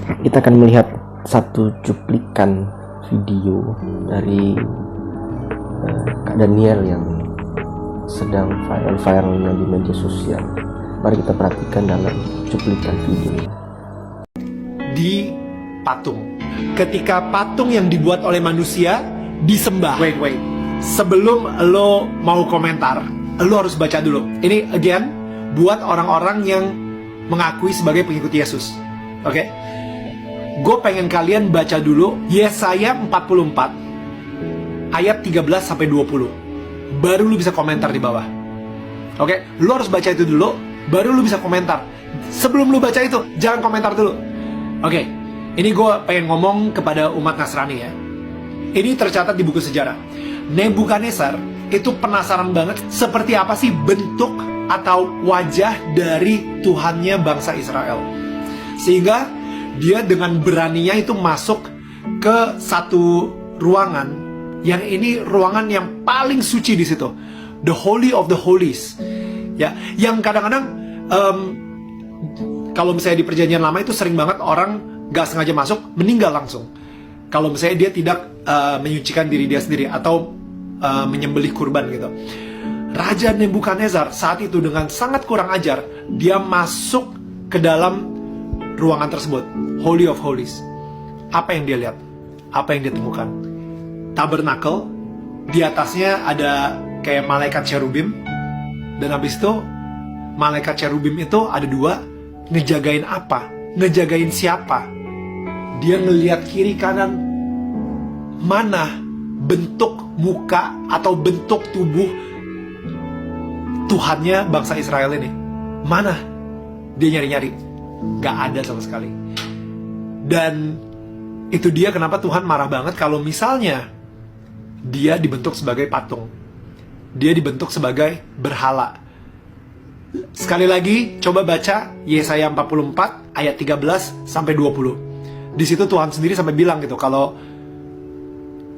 kita akan melihat satu cuplikan video dari Kak Daniel yang sedang viral-viralnya di media sosial. Mari kita perhatikan dalam cuplikan video. Di patung. Ketika patung yang dibuat oleh manusia disembah. Wait. Sebelum lo mau komentar, lo harus baca dulu. Ini again buat orang-orang yang mengakui sebagai pengikut Yesus. Oke? Gue pengen kalian baca dulu Yesaya 44 ayat 13 sampai 20. Baru lu bisa komentar di bawah. Oke? Lu harus baca itu dulu, baru lu bisa komentar. Sebelum lu baca itu, jangan komentar dulu. Oke, ini gue pengen ngomong kepada umat Nasrani ya. Ini tercatat di buku sejarah. Nebukadnezar itu penasaran banget seperti apa sih bentuk atau wajah dari Tuhannya bangsa Israel. Sehingga dia dengan beraninya itu masuk ke satu ruangan yang ini ruangan yang paling suci di situ, the Holy of the Holies. Ya, yang kadang-kadang kalau misalnya di perjanjian lama itu sering banget orang gak sengaja masuk, meninggal langsung. Kalau misalnya dia tidak menyucikan diri dia sendiri atau menyembelih kurban gitu. Raja Nebukadnezar saat itu dengan sangat kurang ajar, dia masuk ke dalam ruangan tersebut, Holy of Holies. Apa yang dia lihat? Apa yang dia temukan? Tabernakel, di atasnya ada kayak malaikat cherubim. Dan habis itu, malaikat cherubim itu ada dua. Ngejagain apa? Ngejagain siapa? Dia ngelihat kiri kanan. Mana bentuk muka atau bentuk tubuh Tuhannya bangsa Israel ini? Mana? Dia nyari-nyari. Gak ada sama sekali. Dan itu dia kenapa Tuhan marah banget kalau misalnya dia dibentuk sebagai patung. Dia dibentuk sebagai berhala. Sekali lagi, coba baca Yesaya 44 ayat 13 sampai 20. Di situ Tuhan sendiri sampai bilang gitu, kalau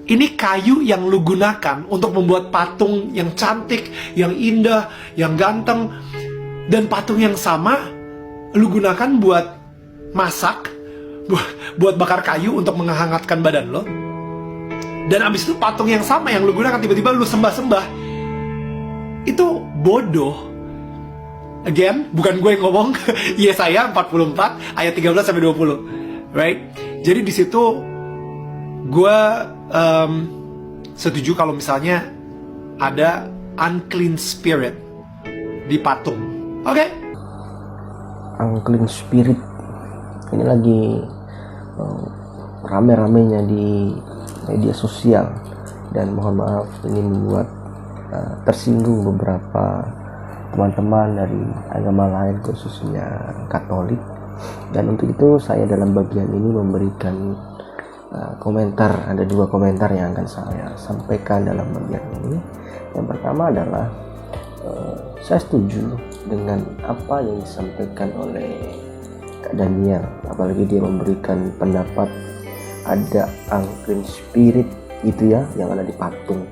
ini kayu yang lu gunakan untuk membuat patung yang cantik, yang indah, yang ganteng, dan patung yang sama lu gunakan buat masak, buat bakar kayu untuk menghangatkan badan lo. Dan abis itu patung yang sama yang lu gunakan tiba-tiba lu sembah-sembah. Itu bodoh. Again, bukan gue yang ngomong. Yesaya 44 ayat 13 sampai 20. Right? Jadi di situ gue setuju kalau misalnya ada unclean spirit di patung. Oke? Unclean spirit ini lagi rame-ramenya di media sosial, dan mohon maaf ini membuat tersinggung beberapa teman-teman dari agama lain, khususnya Katolik. Dan untuk itu saya dalam bagian ini memberikan komentar. Ada dua komentar yang akan saya sampaikan dalam bagian ini. Yang pertama adalah saya setuju dengan apa yang disampaikan oleh Kak Daniel, apalagi dia memberikan pendapat ada unclean spirit itu ya yang ada di patung.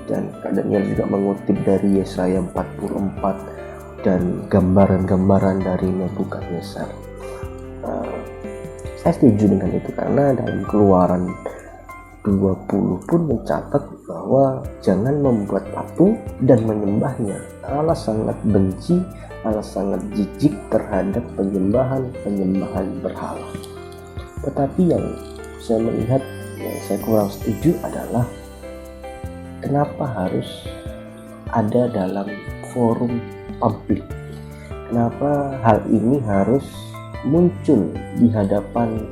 Dan Kak Daniel juga mengutip dari Yesaya 44 dan gambaran-gambaran dari Nebukadnezar. Saya setuju dengan itu karena dalam Keluaran 20 pun mencatat bahwa jangan membuat patung dan menyembahnya. Allah sangat benci, Allah sangat jijik terhadap penyembahan berhala. Tetapi yang saya melihat, yang saya kurang setuju adalah kenapa harus ada dalam forum publik? Kenapa hal ini harus muncul di hadapan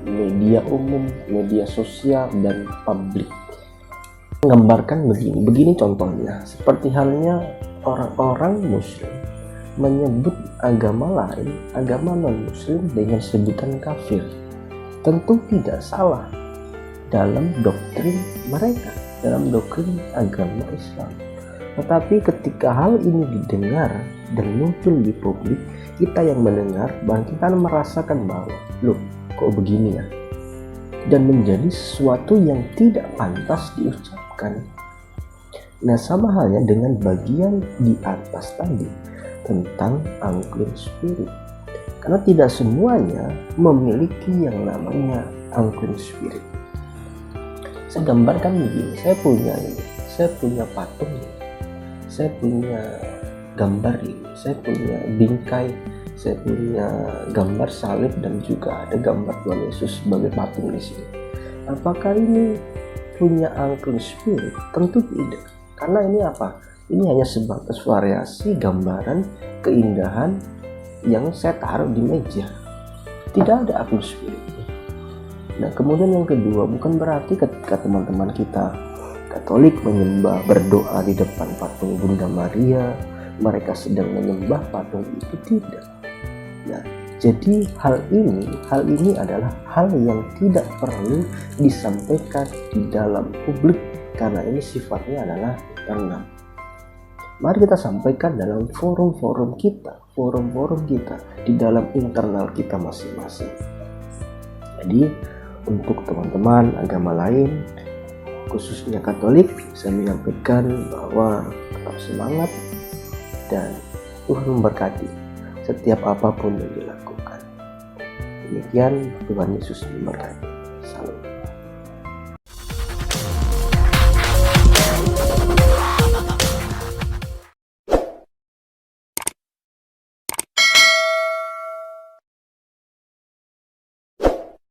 media umum, media sosial, dan publik? Menggambarkan begini contohnya, seperti halnya orang-orang muslim menyebut agama lain, agama non-muslim dengan sebutan kafir. Tentu tidak salah dalam doktrin mereka, dalam doktrin agama Islam. Tetapi ketika hal ini didengar dan muncul di publik, kita yang mendengar bahkan kita merasakan bahwa loh kok begini ya, dan menjadi sesuatu yang tidak pantas diucapkan. Nah, sama halnya dengan bagian di atas tadi tentang unclean spirit. Karena tidak semuanya memiliki yang namanya unclean spirit. Saya gambarkan begini, saya punya patung ini, saya punya gambar ini, saya punya bingkai, saya punya gambar salib dan juga ada gambar Tuhan Yesus sebagai patung di sini. Apakah ini punya unclean spirit? Tentu tidak. Karena ini apa? Ini hanya sebatas variasi gambaran keindahan yang saya taruh di meja. Tidak ada unclean spirit. Nah, kemudian yang kedua, bukan berarti ketika teman-teman kita Katolik menyembah, berdoa di depan patung Bunda Maria, mereka sedang menyembah patung itu, tidak. Nah, jadi hal ini adalah hal yang tidak perlu disampaikan di dalam publik karena ini sifatnya adalah internal. Mari kita sampaikan dalam forum-forum kita di dalam internal kita masing-masing. Jadi untuk teman-teman agama lain, khususnya Katolik, saya menyampaikan bahwa tetap semangat dan Tuhan memberkati setiap apapun yang dilakukan. Demikian, Tuhan Yesus memberkati.